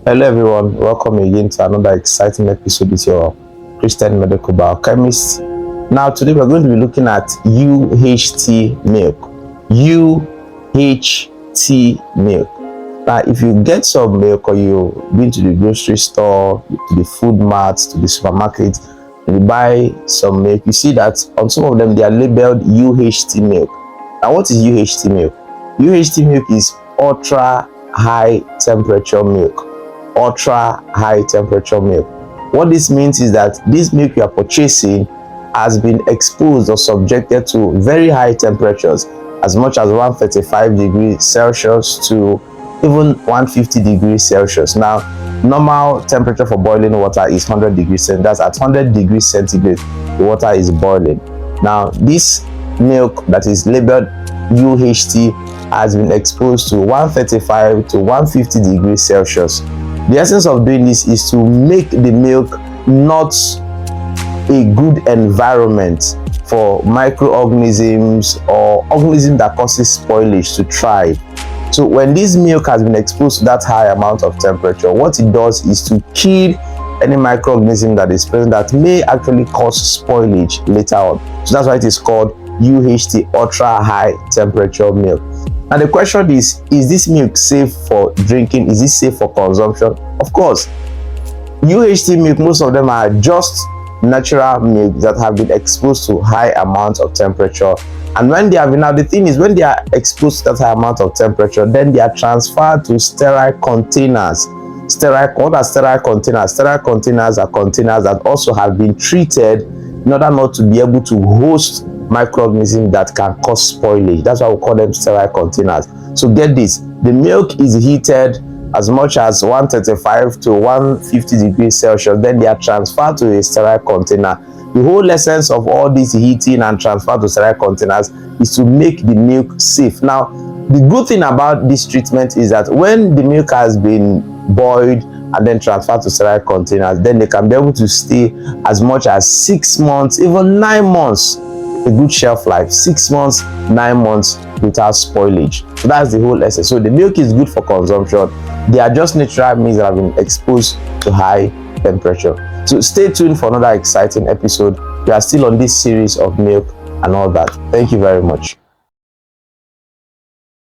Hello everyone, welcome again to another exciting episode with your Christian medical biochemist. Now today we're going to be looking at UHT milk. UHT milk. Now if you get some milk or you've been to the grocery store, to the food mart, to the supermarket, and you buy some milk, you see that on some of them they are labeled UHT milk. Now what is UHT milk? UHT milk is ultra high temperature milk. Ultra high temperature milk. What this means is that this milk you are purchasing has been exposed or subjected to very high temperatures, as much as 135 degrees Celsius to even 150 degrees Celsius. Now, normal temperature for boiling water is 100 degrees centigrade. That's at 100 degrees centigrade, the water is boiling. Now, this milk that is labeled UHT has been exposed to 135 to 150 degrees Celsius. The essence of doing this is to make the milk not a good environment for microorganisms or organisms that causes spoilage to thrive. So when this milk has been exposed to that high amount of temperature, what it does is to kill any microorganism that is present that may actually cause spoilage later on. So that's why it is called UHT, ultra high temperature milk. Now the question is this milk safe for drinking? Is it safe for consumption? Of course. UHT milk, most of them are just natural milk that have been exposed to high amounts of temperature. And when they have been, now the thing is, when they are exposed to that high amount of temperature, then they are transferred to sterile containers. What are sterile containers? Sterile containers are containers that also have been treated in order not to be able to host microorganisms that can cause spoilage. That's why we call them sterile containers. So get this, the milk is heated as much as 135 to 150 degrees Celsius, then they are transferred to a sterile container. The whole essence of all this heating and transfer to sterile containers is to make the milk safe. Now, the good thing about this treatment is that when the milk has been boiled and then transferred to sterile containers, then they can be able to stay as much as 6 months, even 9 months. A good shelf life, 6 months, 9 months without spoilage. So that's the whole essence. So the milk is good for consumption. They are just natural meals that have been exposed to high temperature. So stay tuned for another exciting episode. We are still on this series of milk and all that. Thank you very much.